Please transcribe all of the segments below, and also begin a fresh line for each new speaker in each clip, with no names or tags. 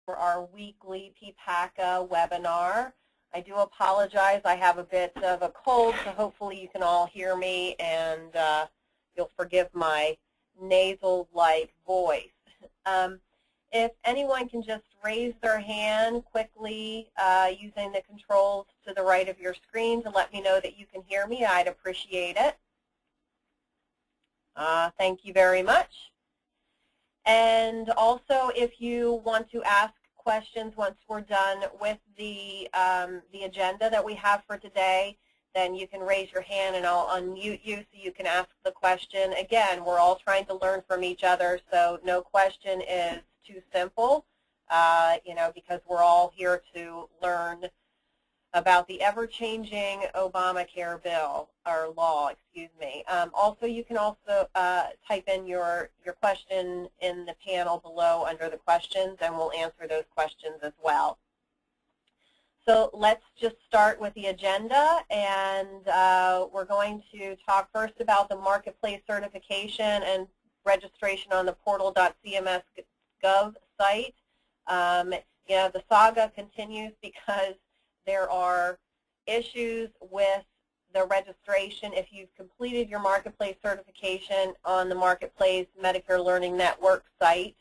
for our weekly PPACA webinar. I do apologize. I have a bit of a cold, so hopefully you can all hear me, and you'll forgive my nasal-like voice. If anyone can just raise their hand quickly using the controls to the right of your screen to let me know that you can hear me, I'd appreciate it. Thank you very much. And also, if you want to ask questions once we're done with the agenda that we have for today, then you can raise your hand and I'll unmute you so you can ask the question. Again, we're all trying to learn from each other, so no question is too simple, because we're all here to learn about the ever-changing Obamacare bill, or law, excuse me. Also, you can also type in your question in the panel below under the questions, and we'll answer those questions as well. So let's just start with the agenda, and we're going to talk first about the marketplace certification and registration on the portal.cms.gov site. The saga continues because there are issues with the registration. If you've completed your marketplace certification on the Marketplace Medicare Learning Network site,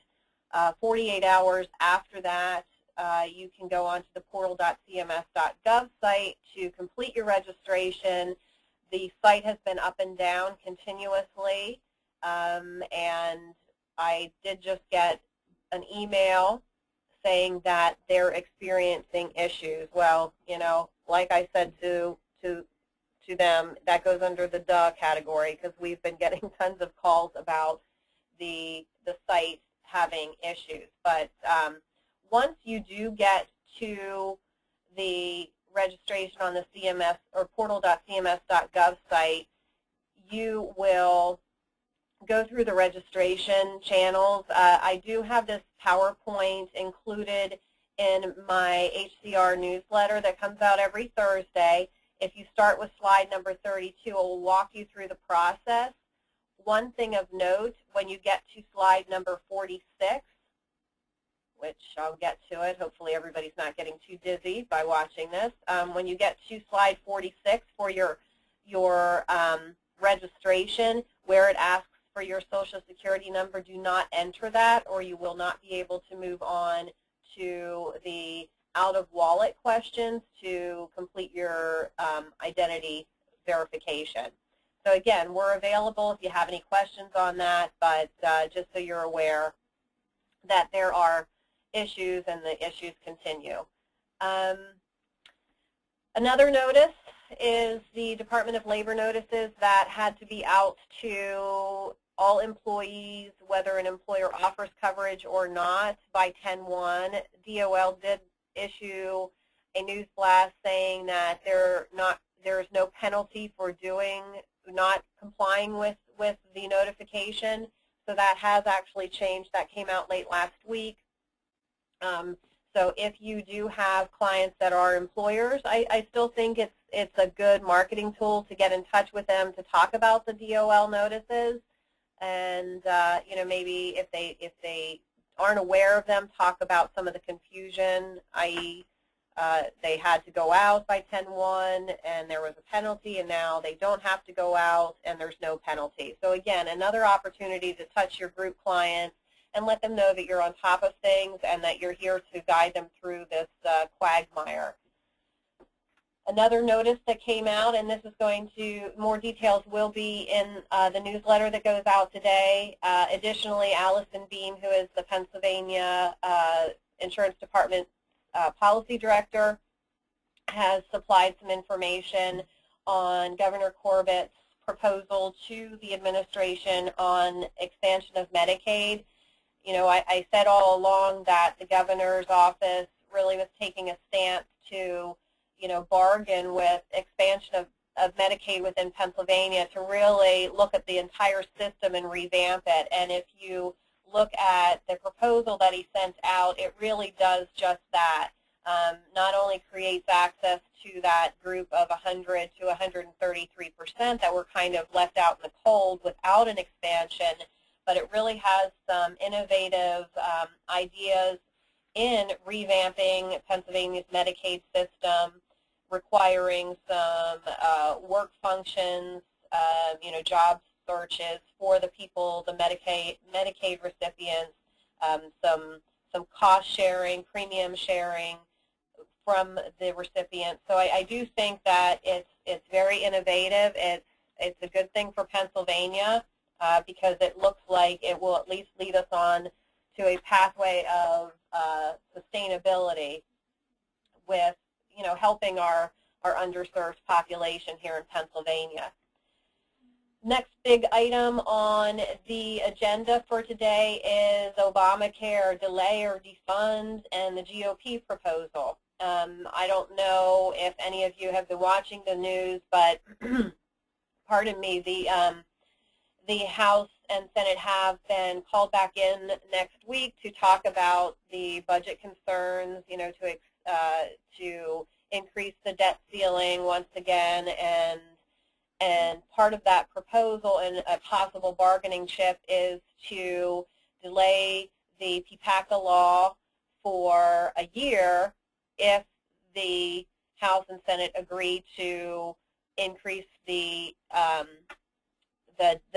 48 hours after that, you can go onto the portal.cms.gov site to complete your registration. The site has been up and down continuously, and I did just get an email saying that they're experiencing issues. Well, like I said to them, that goes under the duh category, because we've been getting tons of calls about the site having issues. But once you do get to the registration on the CMS or portal.cms.gov site, you will go through the registration channels. I do have this PowerPoint included in my HCR newsletter that comes out every Thursday. If you start with slide number 32, it will walk you through the process. One thing of note, when you get to slide number 46, which I'll get to it, hopefully everybody's not getting too dizzy by watching this. When you get to slide 46 for your registration, where it asks for your Social Security number, do not enter that, or you will not be able to move on to the out-of-wallet questions to complete your identity verification. So again, we're available if you have any questions on that, but just so you're aware that there are issues and the issues continue. Another notice is the Department of Labor notices that had to be out to all employees, whether an employer offers coverage or not, by 10/1. DOL did issue a news blast saying that there is no penalty for not complying with the notification. So that has actually changed. That came out late last week. So if you do have clients that are employers, I still think it's a good marketing tool to get in touch with them to talk about the DOL notices, and maybe if they aren't aware of them, talk about some of the confusion, i.e. They had to go out by 10/1 and there was a penalty, and now they don't have to go out and there's no penalty. So again, another opportunity to touch your group clients and let them know that you're on top of things and that you're here to guide them through this quagmire. Another notice that came out, and this is going to, more details will be in the newsletter that goes out today. Additionally, Allison Beam, who is the Pennsylvania Insurance Department Policy Director, has supplied some information on Governor Corbett's proposal to the administration on expansion of Medicaid. I said all along that the governor's office really was taking a stance to, bargain with expansion of Medicaid within Pennsylvania to really look at the entire system and revamp it. And if you look at the proposal that he sent out, it really does just that. Not only creates access to that group of 100 to 133% that were kind of left out in the cold without an expansion, but it really has some innovative ideas in revamping Pennsylvania's Medicaid system, requiring some work functions, job searches for the people, the Medicaid recipients, some cost sharing, premium sharing from the recipient. So I do think that it's very innovative. It's a good thing for Pennsylvania because it looks like it will at least lead us on to a pathway of sustainability with helping our underserved population here in Pennsylvania. Next big item on the agenda for today is Obamacare delay or defund and the GOP proposal. I don't know if any of you have been watching the news, but pardon me, the House and Senate have been called back in next week to talk about the budget concerns, to increase the debt ceiling once again, and part of that proposal and a possible bargaining chip is to delay the PPACA Law for a year if the House and Senate agree to increase the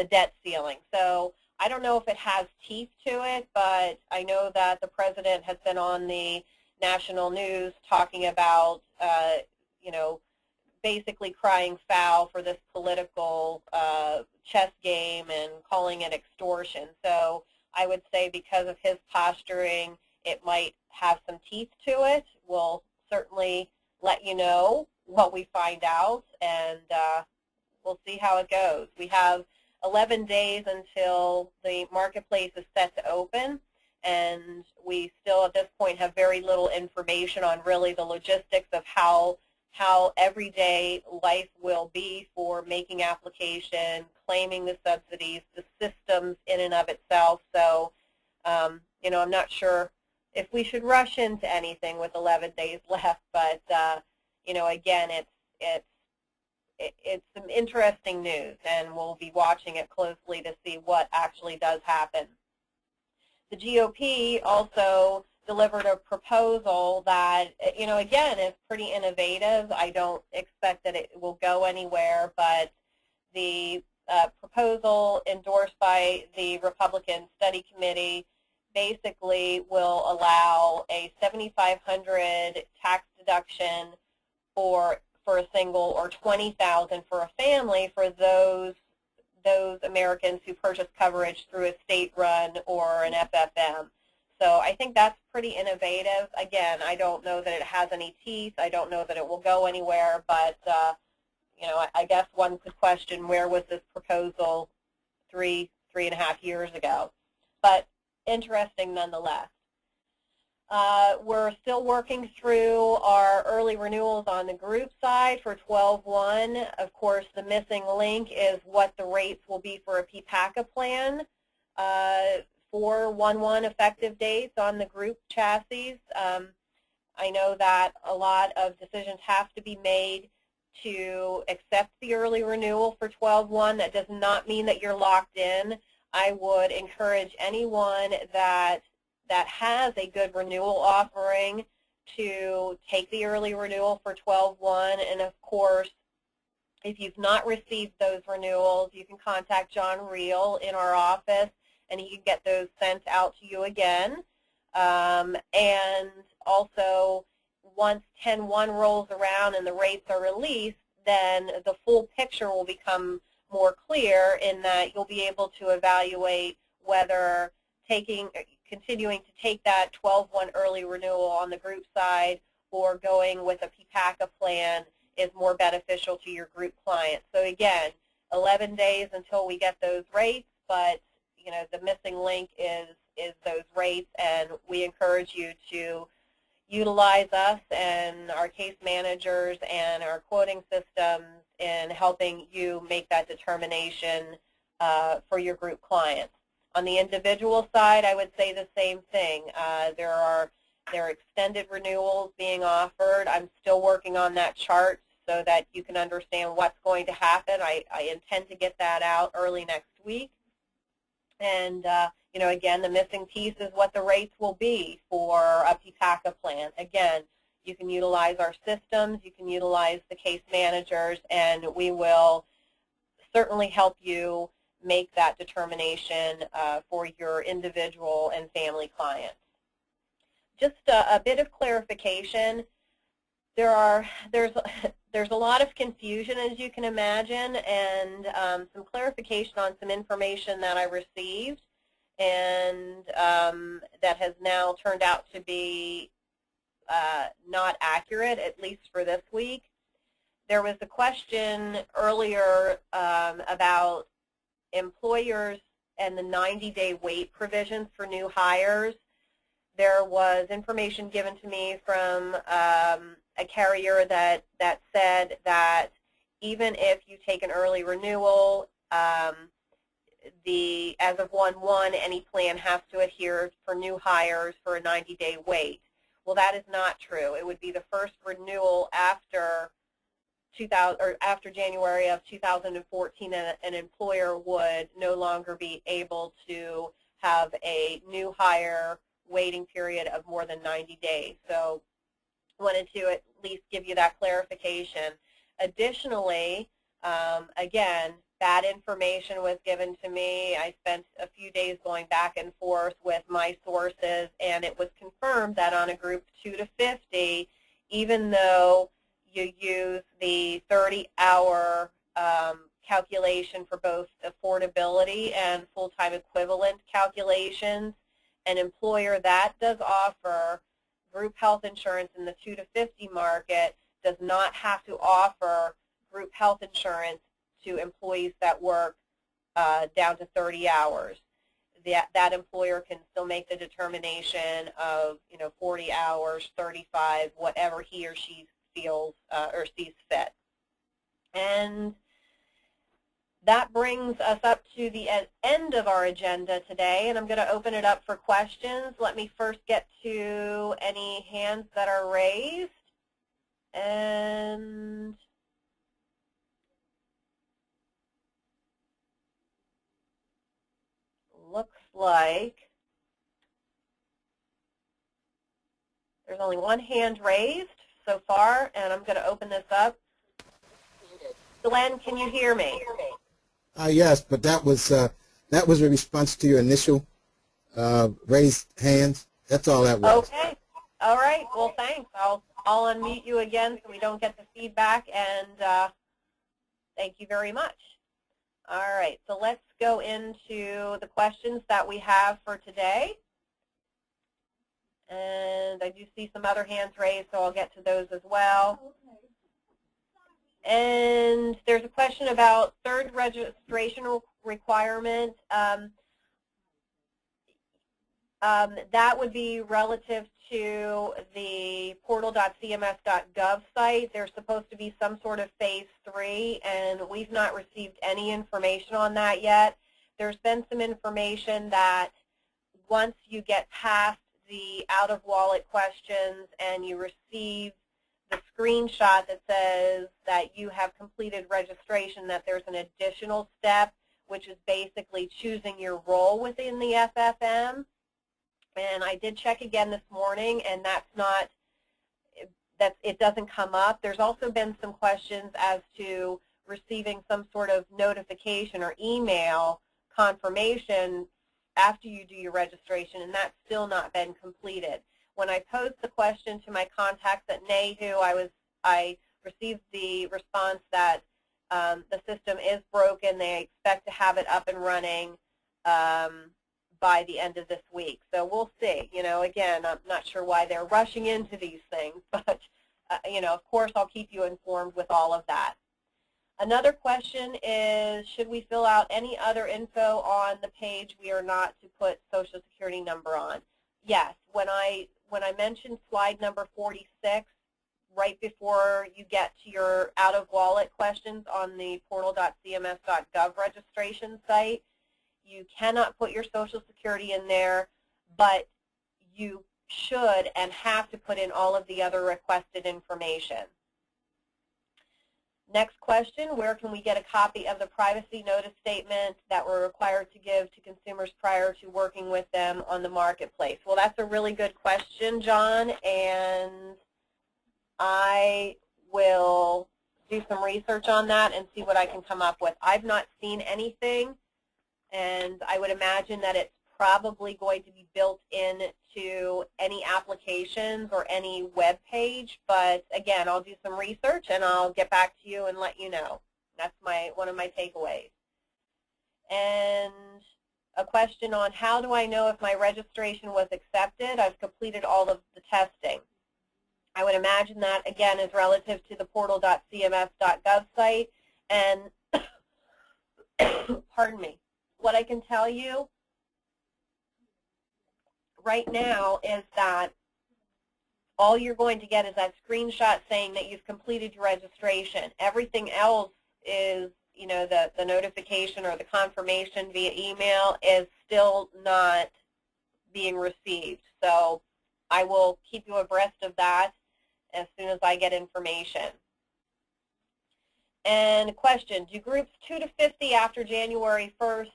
debt ceiling. So I don't know if it has teeth to it, but I know that the President has been on the national news talking about, basically crying foul for this political chess game and calling it extortion. So I would say because of his posturing, it might have some teeth to it. We'll certainly let you know what we find out, and we'll see how it goes. We have 11 days until the marketplace is set to open, and we still at this point have very little information on really the logistics of how everyday life will be for making application, claiming the subsidies, the systems in and of itself. So, I'm not sure if we should rush into anything with 11 days left, but, again, it's some interesting news, and we'll be watching it closely to see what actually does happen. The GOP also delivered a proposal that, again, is pretty innovative. I don't expect that it will go anywhere, but the proposal endorsed by the Republican Study Committee basically will allow a $7,500 tax deduction for a single or $20,000 for a family for those Americans who purchase coverage through a state-run or an FFM. So I think that's pretty innovative. Again, I don't know that it has any teeth. I don't know that it will go anywhere, but I guess one could question where was this proposal three and a half years ago. But interesting nonetheless. We're still working through our early renewals on the group side for 12/1. Of course, the missing link is what the rates will be for a PPACA plan for 1/1 effective dates on the group chassis. I know that a lot of decisions have to be made to accept the early renewal for 12/1. That does not mean that you're locked in. I would encourage anyone that has a good renewal offering to take the early renewal for 12/1. And of course, if you've not received those renewals, you can contact John Reel in our office, and he can get those sent out to you again. And also, once 10/1 rolls around and the rates are released, then the full picture will become more clear in that you'll be able to evaluate whether continuing to take that 12/1 early renewal on the group side or going with a PPACA plan is more beneficial to your group clients. So again, 11 days until we get those rates, but the missing link is those rates, and we encourage you to utilize us and our case managers and our quoting systems in helping you make that determination for your group clients. On the individual side, I would say the same thing. There are extended renewals being offered. I'm still working on that chart so that you can understand what's going to happen. I intend to get that out early next week. And, you know, again, the missing piece is what the rates will be for a PPACA plan. Again, you can utilize our systems, you can utilize the case managers, and we will certainly help you make that determination for your individual and family clients. Just a bit of clarification. There's a lot of confusion, as you can imagine, and some clarification on some information that I received, and that has now turned out to be not accurate, at least for this week. There was a question earlier about employers and the 90-day wait provisions for new hires. There was information given to me from a carrier that said that even if you take an early renewal, as of 1/1, any plan has to adhere for new hires for a 90-day wait. Well, that is not true. It would be the first renewal after January of 2014, and an employer would no longer be able to have a new hire waiting period of more than 90 days. So wanted to at least give you that clarification. Additionally, again, that information was given to me. I spent a few days going back and forth with my sources, and it was confirmed that on a group 2 to 50, even though you use the 30-hour calculation for both affordability and full-time equivalent calculations, an employer that does offer group health insurance in the 2 to 50 market does not have to offer group health insurance to employees that work down to 30 hours. That employer can still make the determination of, 40 hours, 35, whatever he or she feels or sees fit. And that brings us up to the end of our agenda today, and I'm going to open it up for questions. Let me first get to any hands that are raised. And looks like there's only one hand raised so far, and I'm going to open this up. Glenn, can you hear me?
Yes, but that was a response to your initial raised hands. That's all that was.
Okay. All right. Well, thanks. I'll unmute you again so we don't get the feedback, and thank you very much. All right. So let's go into the questions that we have for today. And I do see some other hands raised, so I'll get to those as well. And there's a question about third registration requirement. That would be relative to the portal.cms.gov site. There's supposed to be some sort of phase 3, and we've not received any information on that yet. There's been some information that once you get past the out-of-wallet questions and you receive the screenshot that says that you have completed registration, that there's an additional step, which is basically choosing your role within the FFM. And I did check again this morning, and it doesn't come up. There's also been some questions as to receiving some sort of notification or email confirmation after you do your registration, and that's still not been completed. When I posed the question to my contacts at NAHU, I received the response that the system is broken. They expect to have it up and running by the end of this week. So we'll see. Again, I'm not sure why they're rushing into these things, but of course I'll keep you informed with all of that. Another question is, should we fill out any other info on the page we are not to put Social Security number on? Yes. When I mentioned slide number 46, right before you get to your out-of-wallet questions on the portal.cms.gov registration site, you cannot put your Social Security in there, but you should and have to put in all of the other requested information. Next question, where can we get a copy of the privacy notice statement that we're required to give to consumers prior to working with them on the marketplace? Well, that's a really good question, John, and I will do some research on that and see what I can come up with. I've not seen anything, and I would imagine that it's probably going to be built into any applications or any web page, but again, I'll do some research and I'll get back to you and let you know. That's one of my takeaways. And a question on how do I know if my registration was accepted? I've completed all of the testing. I would imagine that, again, is relative to the portal.cms.gov site. And, pardon me, what I can tell you right now is that all you're going to get is that screenshot saying that you've completed your registration. Everything else is, you know, the notification or the confirmation via email is still not being received. So I will keep you abreast of that as soon as I get information. And a question, do groups 2 to 50 after January 1st,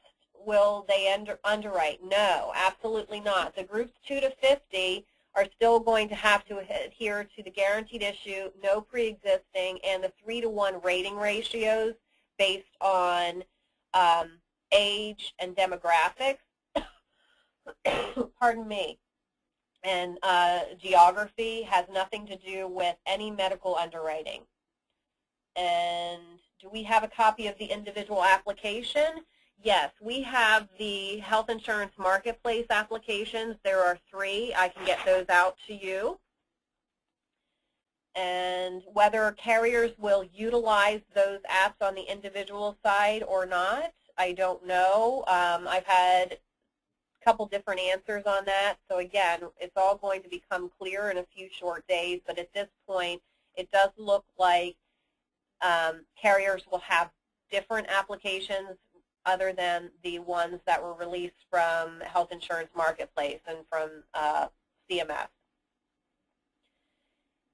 will they underwrite? No, absolutely not. The groups 2 to 50 are still going to have to adhere to the guaranteed issue, no pre-existing, and the 3-to-1 rating ratios based on age and demographics. Pardon me. And geography has nothing to do with any medical underwriting. And do we have a copy of the individual application? Yes, we have the health insurance marketplace applications. There are 3. I can get those out to you. And whether carriers will utilize those apps on the individual side or not, I don't know. I've had a couple different answers on that. So again, it's all going to become clear in a few short days. But at this point, it does look like carriers will have different applications other than the ones that were released from Health Insurance Marketplace and from CMS.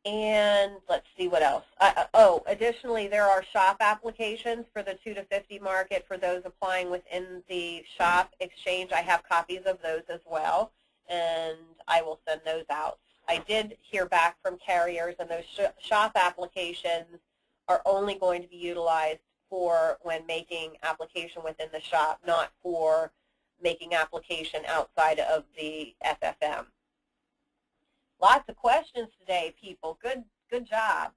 And let's see what else. Additionally, there are shop applications for the 2 to 50 market for those applying within the shop exchange. I have copies of those as well, and I will send those out. I did hear back from carriers, and those shop applications are only going to be utilized for when making application within the shop, not for making application outside of the FFM. Lots of questions today, people. Good job.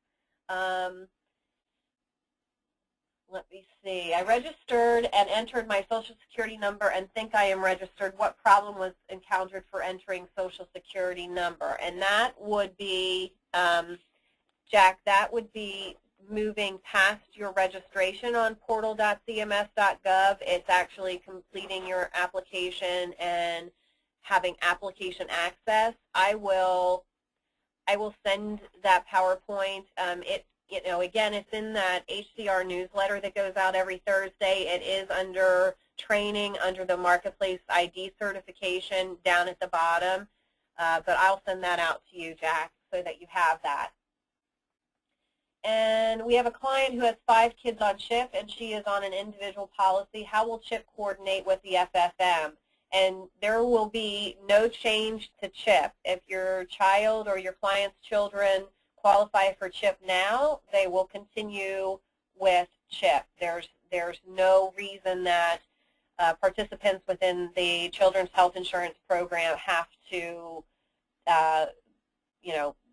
Let me see. I registered and entered my Social Security number and think I am registered. What problem was encountered for entering Social Security number? And that would be, Jack, that would be moving past your registration on portal.cms.gov. It's actually completing your application and having application access. I will send that PowerPoint. Again, it's in that HCR newsletter that goes out every Thursday. It is under training, under the Marketplace ID certification down at the bottom. But I'll send that out to you, Jack, so that you have that. And we have a client who has 5 kids on CHIP, and she is on an individual policy. How will CHIP coordinate with the FFM? And there will be no change to CHIP. If your child or your client's children qualify for CHIP now, they will continue with CHIP. There's no reason that participants within the Children's Health Insurance Program have to,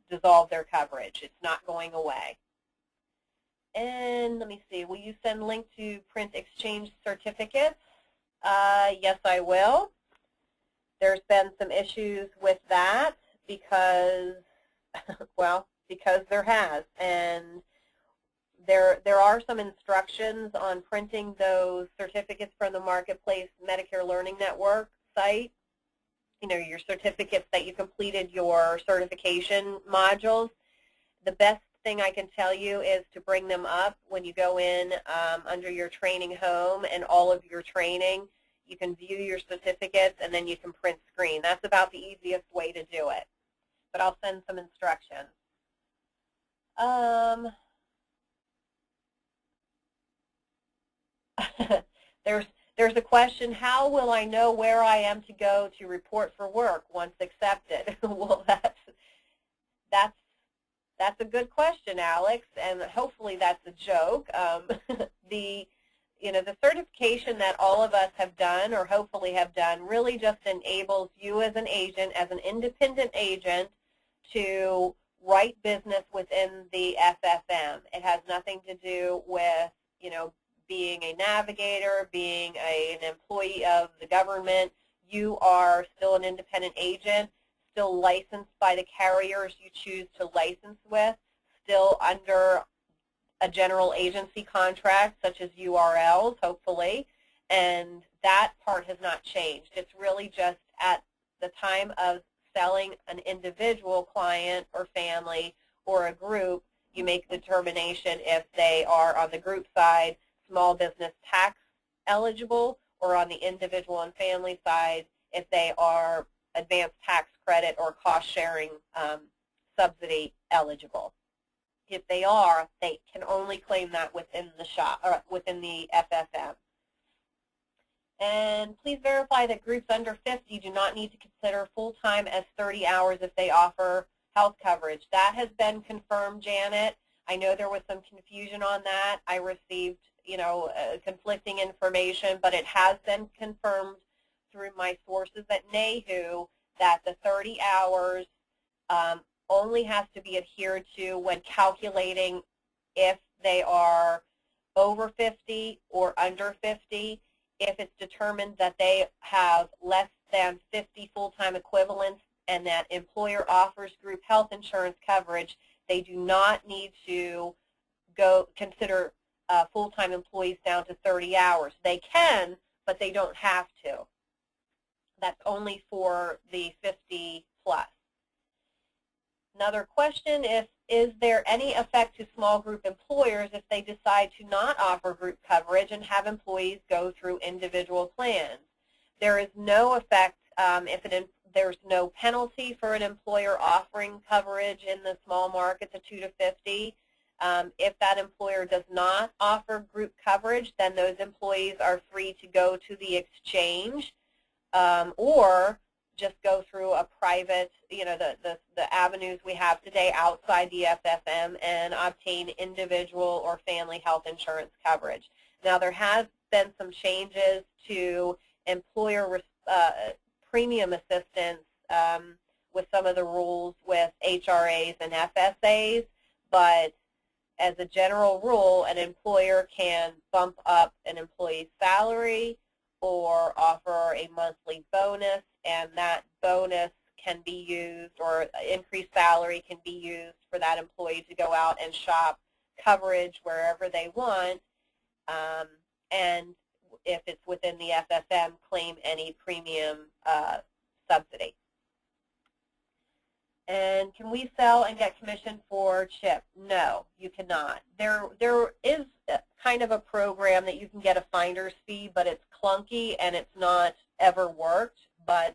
dissolve their coverage. It's not going away. And let me see, will you send link to print exchange certificates? Yes, I will. There's been some issues with that because, well, because there has. And there are some instructions on printing those certificates from the Marketplace Medicare Learning Network site. You know, your certificates that you completed your certification modules. The best thing I can tell you is to bring them up when you go in under your training home and all of your training. You can view your certificates and then you can print screen. That's about the easiest way to do it. But I'll send some instructions. there's a question, how will I know where I am to go to report for work once accepted? Well, that's a good question, Alex, and hopefully that's a joke. The certification that all of us have done, or hopefully have done, really just enables you as an agent, as an independent agent, to write business within the FFM. It has nothing to do with, being a navigator, being an employee of the government. You are still an independent agent, still licensed by the carriers you choose to license with, still under a general agency contract, such as URLs, hopefully, and that part has not changed. It's really just at the time of selling an individual client or family or a group, you make the determination if they are on the group side small business tax eligible, or on the individual and family side if they are advanced tax credit or cost sharing subsidy eligible. If they are, they can only claim that within the shop or within the FFM. And please verify that groups under 50 do not need to consider full-time as 30 hours if they offer health coverage. That has been confirmed, Janet. I know there was some confusion on that. I received, conflicting information, but it has been confirmed through my sources at NAHU that the 30 hours only has to be adhered to when calculating if they are over 50 or under 50. If it's determined that they have less than 50 full-time equivalents and that employer offers group health insurance coverage, they do not need to consider full-time employees down to 30 hours. They can, but they don't have to. That's only for the 50 plus. Another question is there any effect to small group employers if they decide to not offer group coverage and have employees go through individual plans? There is no effect there's no penalty for an employer offering coverage in the small market, the 2 to 50. If that employer does not offer group coverage, then those employees are free to go to the exchange or just go through a private, the avenues we have today outside the FFM and obtain individual or family health insurance coverage. Now, there has been some changes to employer premium assistance with some of the rules with HRAs and FSAs, but as a general rule, an employer can bump up an employee's salary or offer a monthly bonus, and that bonus can be used, or increased salary can be used for that employee to go out and shop coverage wherever they want, and if it's within the FFM, claim any premium subsidy. And can we sell and get commission for CHIP? No, you cannot. There is kind of a program that you can get a finder's fee, but it's clunky and it's not ever worked, but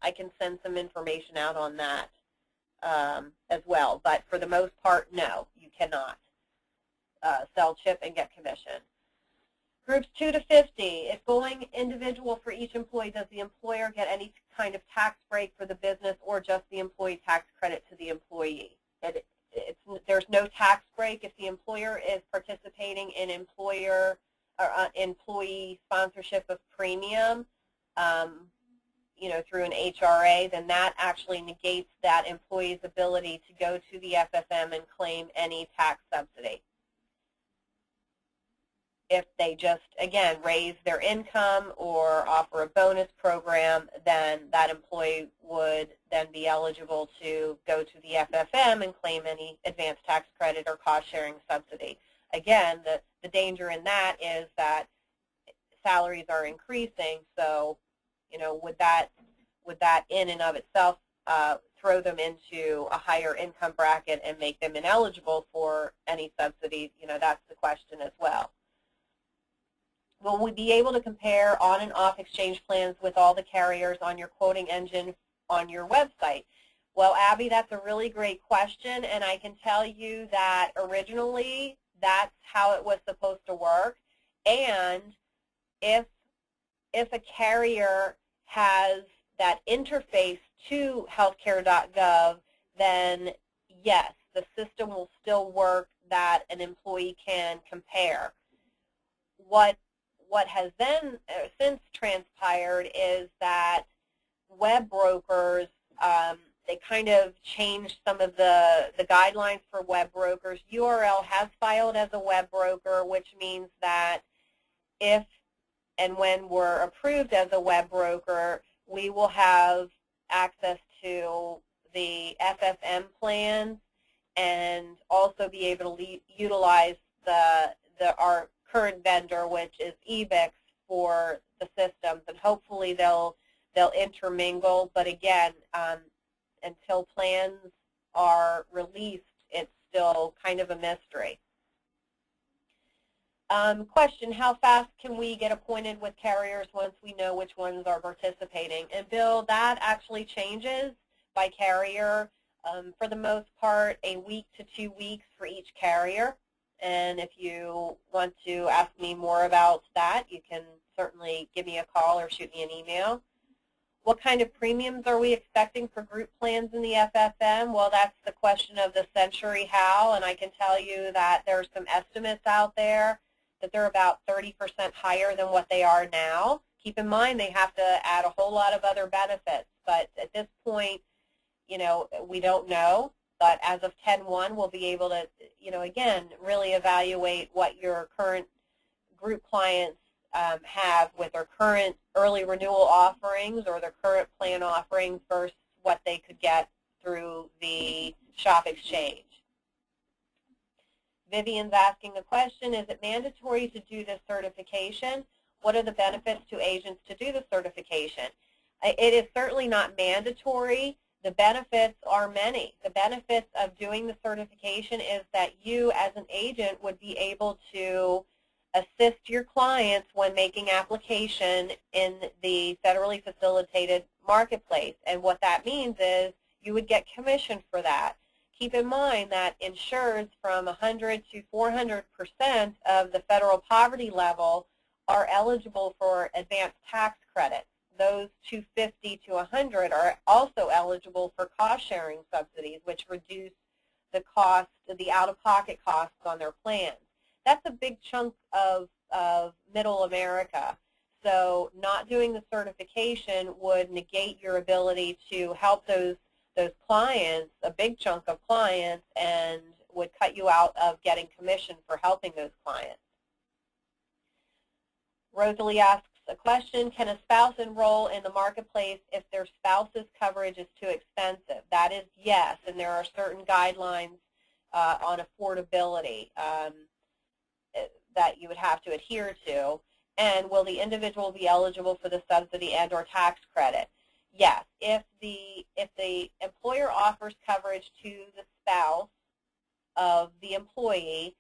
I can send some information out on that as well. But for the most part, no, you cannot sell CHIP and get commission. Groups 2 to 50, if going individual for each employee, does the employer get any kind of tax break for the business or just the employee tax credit to the employee? There's no tax break if the employer is participating in employer or employee sponsorship of premium, through an HRA, then that actually negates that employee's ability to go to the FFM and claim any tax subsidy. If they just, again, raise their income or offer a bonus program, then that employee would then be eligible to go to the FFM and claim any advanced tax credit or cost-sharing subsidy. Again, the danger in that is that salaries are increasing, so, would that in and of itself throw them into a higher income bracket and make them ineligible for any subsidies? That's the question as well. Will we be able to compare on and off exchange plans with all the carriers on your quoting engine on your website? Well, Abby, that's a really great question, and I can tell you that originally that's how it was supposed to work, and if a carrier has that interface to healthcare.gov, then yes, the system will still work that an employee can compare. What has then since transpired is that web brokers, they kind of changed some of the guidelines for web brokers. URL has filed as a web broker, which means that if and when we're approved as a web broker, we will have access to the FFM plans and also be able to utilize our current vendor, which is EBIX, for the systems, and hopefully they'll intermingle. But again, until plans are released, it's still kind of a mystery. Question, how fast can we get appointed with carriers once we know which ones are participating? And Bill, that actually changes by carrier. For the most part, a week to 2 weeks for each carrier. And if you want to ask me more about that, you can certainly give me a call or shoot me an email. What kind of premiums are we expecting for group plans in the FFM? Well, that's the question of the century how, and I can tell you that there are some estimates out there that they're about 30% higher than what they are now. Keep in mind they have to add a whole lot of other benefits, but at this point, you know, we don't know. But as of 10/1, we'll be able to, you know, again, really evaluate what your current group clients have with their current early renewal offerings or their current plan offerings versus what they could get through the shop exchange. Vivian's asking a question, is it mandatory to do this certification? What are the benefits to agents to do the certification? It is certainly not mandatory. The benefits are many. The benefits of doing the certification is that you as an agent would be able to assist your clients when making application in the federally facilitated marketplace. And what that means is you would get commission for that. Keep in mind that insureds from 100 to 400% of the federal poverty level are eligible for advanced tax credits. Those 250 to 100 are also eligible for cost-sharing subsidies, which reduce the cost, the out-of-pocket costs on their plans. That's a big chunk of middle America. So not doing the certification would negate your ability to help those clients, a big chunk of clients, and would cut you out of getting commission for helping those clients. Rosalie asks a question, can a spouse enroll in the marketplace if their spouse's coverage is too expensive? That is yes, and there are certain guidelines on affordability that you would have to adhere to. And will the individual be eligible for the subsidy and or tax credit? Yes, if the employer offers coverage to the spouse of the employee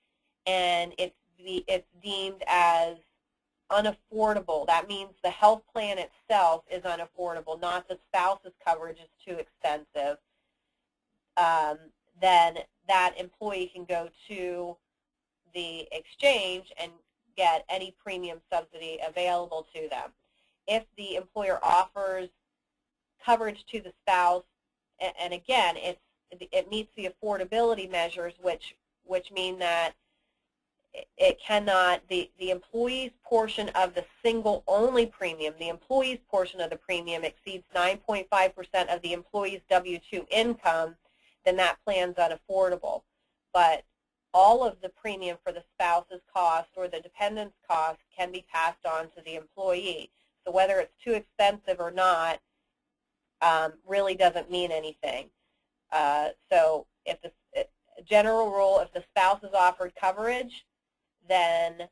and it's deemed as unaffordable, that means the health plan itself is unaffordable, not the spouse's coverage is too expensive, then that employee can go to the exchange and get any premium subsidy available to them. If the employer offers coverage to the spouse, and again, it meets the affordability measures, which mean that it cannot, the employee's portion of the single only premium, the employee's portion of the premium exceeds 9.5% of the employee's W-2 income, then that plan's unaffordable. But all of the premium for the spouse's cost or the dependent's cost can be passed on to the employee. So whether it's too expensive or not really doesn't mean anything. So if the general rule, if the spouse is offered coverage, then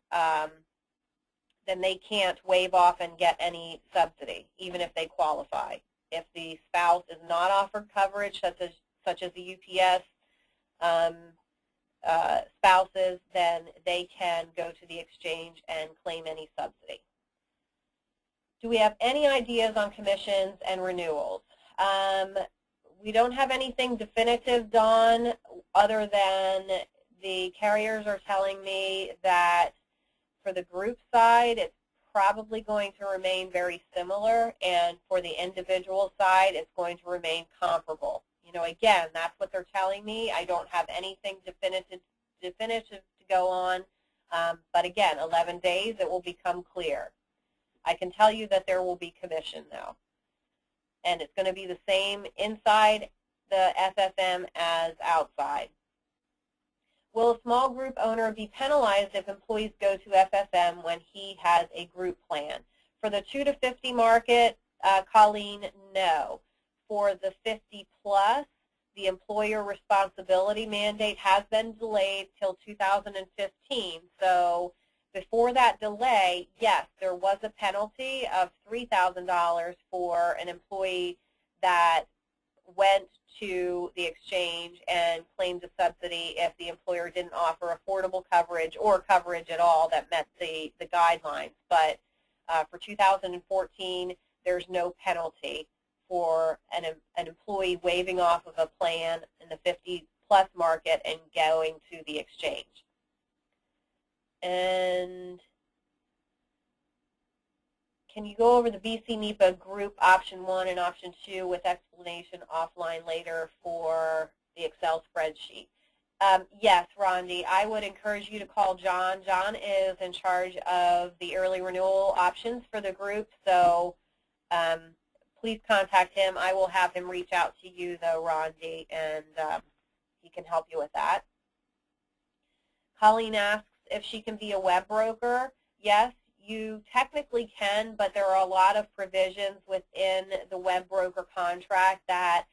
they can't waive off and get any subsidy, even if they qualify. If the spouse is not offered coverage, such as the UPS spouses, then they can go to the exchange and claim any subsidy. Do we have any ideas on commissions and renewals? We don't have anything definitive, Dawn, other than the carriers are telling me that for the group side, it's probably going to remain very similar, and for the individual side, it's going to remain comparable. You know, again, that's what they're telling me. I don't have anything definitive to go on, but again, 11 days, it will become clear. I can tell you that there will be commission, though, and it's going to be the same inside the FFM as outside. Will a small group owner be penalized if employees go to FFM when he has a group plan? For the 2 to 50 market, Colleen, no. For the 50 plus, the employer responsibility mandate has been delayed till 2015. So before that delay, yes, there was a penalty of $3,000 for an employee that went to the exchange and claimed a subsidy if the employer didn't offer affordable coverage or coverage at all that met the guidelines. But for 2014, there's no penalty for an employee waiving off of a plan in the 50-plus market and going to the exchange. And can you go over the BC NEPA group option 1 and option 2 with explanation offline later for the Excel spreadsheet? Yes, Rondi, I would encourage you to call John. John is in charge of the early renewal options for the group, so please contact him. I will have him reach out to you, though, Rondi, and he can help you with that. Colleen asks if she can be a web broker. Yes, you technically can, but there are a lot of provisions within the web broker contract that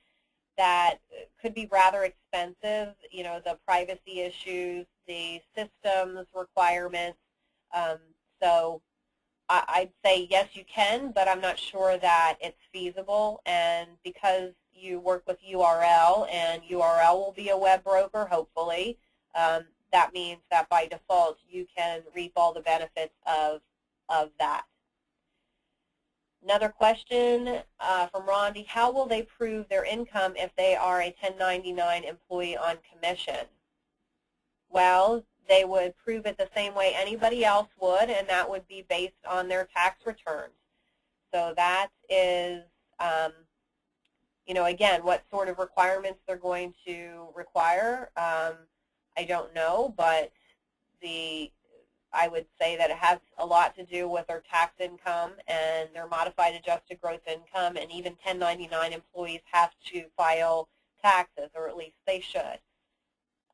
could be rather expensive. You know, the privacy issues, the systems requirements. So I'd say yes, you can, but I'm not sure that it's feasible. And because you work with URL, and URL will be a web broker, hopefully, that means that by default you can reap all the benefits of that. Another question from Rondi, how will they prove their income if they are a 1099 employee on commission? Well, they would prove it the same way anybody else would, and that would be based on their tax returns. So that is, you know, again, what sort of requirements they're going to require, I don't know, but I would say that it has a lot to do with their tax income and their modified adjusted gross income, and even 1099 employees have to file taxes, or at least they should.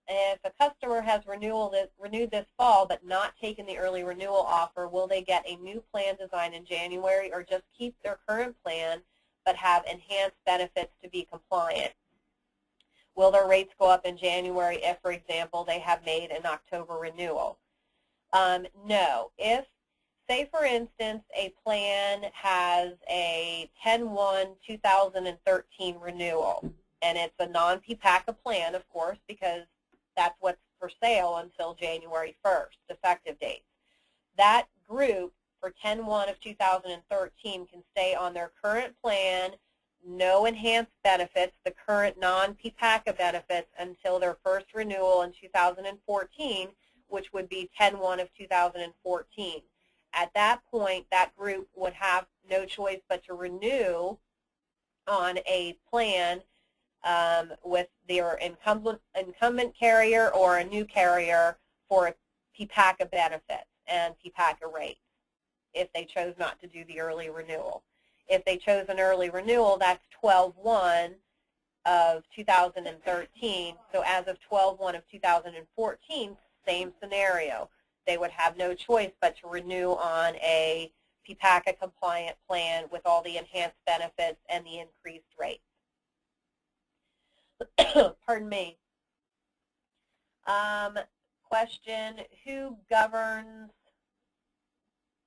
If a customer has renewed this fall but not taken the early renewal offer, will they get a new plan design in January, or just keep their current plan but have enhanced benefits to be compliant? Will their rates go up in January if, for example, they have made an October renewal? No. If, say, for instance, a plan has a 10/1/2013 renewal, and it's a non-PPACA plan, of course, because that's what's for sale until January 1st, effective date. That group for 10/1/2013 can stay on their current plan, no enhanced benefits, the current non-PPACA benefits, until their first renewal in 2014, which would be 10/1/2014. At that point, that group would have no choice but to renew on a plan with their incumbent carrier or a new carrier for PPACA benefits and PPACA rates if they chose not to do the early renewal. If they chose an early renewal, that's 12/1/2013. So as of 12/1/2014, same scenario. They would have no choice but to renew on a PPACA compliant plan with all the enhanced benefits and the increased rates. Pardon me. Question, who governs,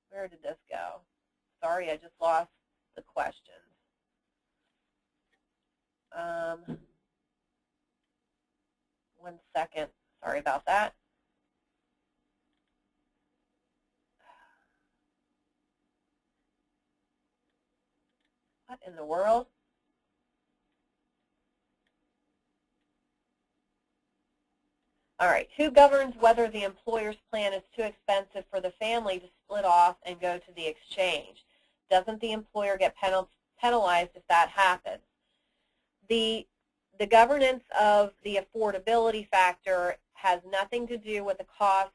where did this go? Sorry, I just lost the question. 1 second. Sorry about that. What in the world? All right, who governs whether the employer's plan is too expensive for the family to split off and go to the exchange? Doesn't the employer get penalized if that happens? The governance of the affordability factor has nothing to do with the cost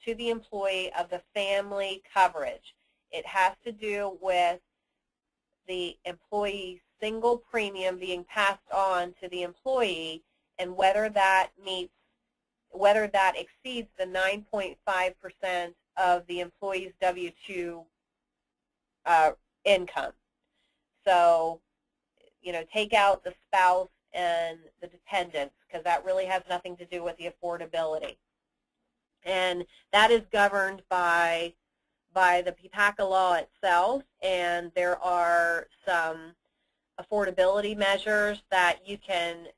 to the employee of the family coverage. It has to do with the employee's single premium being passed on to the employee and whether that exceeds the 9.5% of the employee's W-2 income. So, take out the spouse and the dependents because that really has nothing to do with the affordability. And that is governed by the PPACA law itself, and there are some affordability measures that you can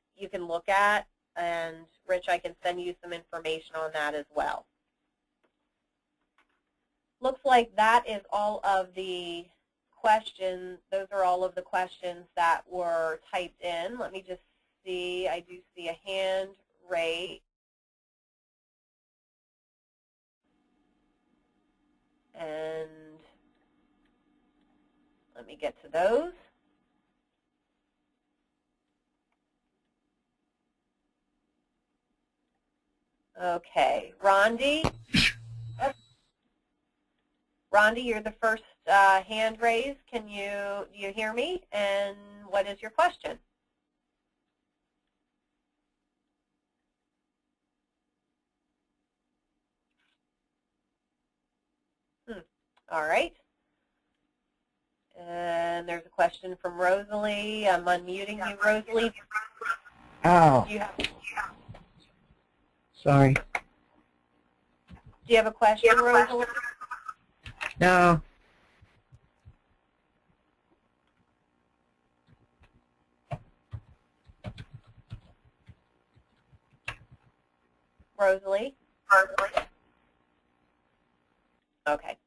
look at, and Rich, I can send you some information on that as well. Looks like that is all of the questions. Those are all of the questions that were typed in. Let me just see. I do see a hand raised. And let me get to those. Okay, Rondi. Rondi, you're the first hand raised. Do you hear me? And what is your question? All right. And there's a question from Rosalie. I'm unmuting you, Rosalie.
Oh. Sorry.
Do you have a question, Rosalie?
No.
Rosalie? Okay.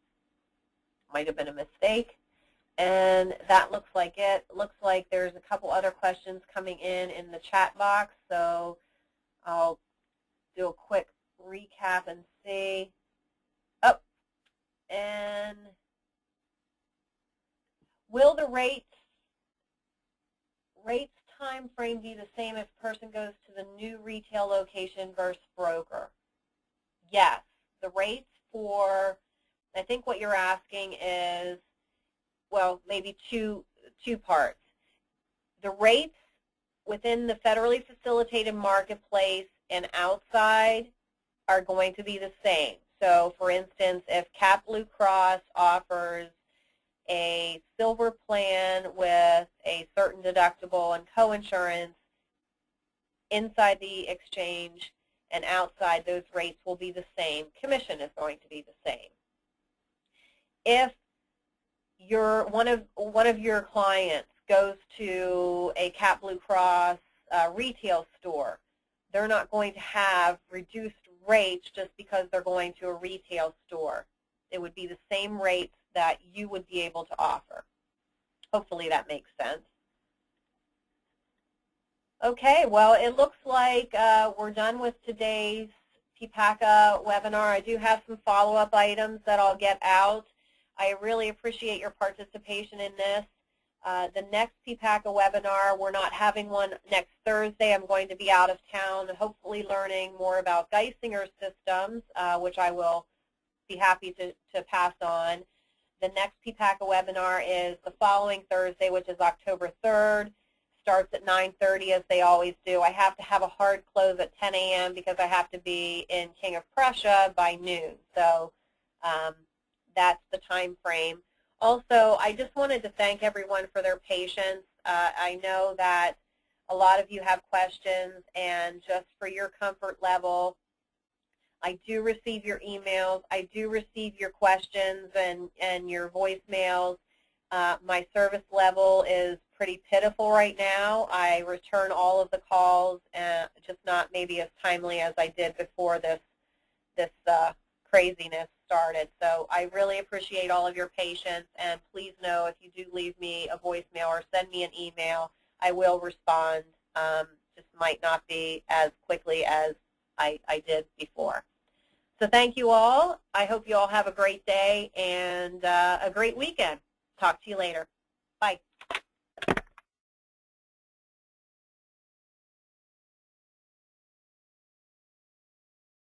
Might have been a mistake. And that looks like it. Looks like there's a couple other questions coming in the chat box, so I'll do a quick recap and see. Oh, and will the rates time frame be the same if a person goes to the new retail location versus broker? Yes. The rates for, I think what you're asking is, well, maybe two parts. The rates within the federally facilitated marketplace and outside are going to be the same. So, for instance, if Cap Blue Cross offers a silver plan with a certain deductible and coinsurance, inside the exchange and outside, those rates will be the same. Commission is going to be the same. If one of your clients goes to a Cap Blue Cross retail store, they're not going to have reduced rates just because they're going to a retail store. It would be the same rates that you would be able to offer. Hopefully that makes sense. Okay, well, it looks like we're done with today's PPACA webinar. I do have some follow-up items that I'll get out. I really appreciate your participation in this. The next PPACA webinar, we're not having one next Thursday. I'm going to be out of town and hopefully learning more about Geisinger systems, which I will be happy to pass on. The next PPACA webinar is the following Thursday, which is October 3rd. Starts at 9:30 as they always do. I have to have a hard close at 10 a.m. because I have to be in King of Prussia by noon. So that's the time frame. Also, I just wanted to thank everyone for their patience. I know that a lot of you have questions, and just for your comfort level, I do receive your emails. I do receive your questions and your voicemails. My service level is pretty pitiful right now. I return all of the calls, just not maybe as timely as I did before this craziness started. So I really appreciate all of your patience, and please know if you do leave me a voicemail or send me an email, I will respond. Just might not be as quickly as I did before. So thank you all. I hope you all have a great day and a great weekend. Talk to you later. Bye.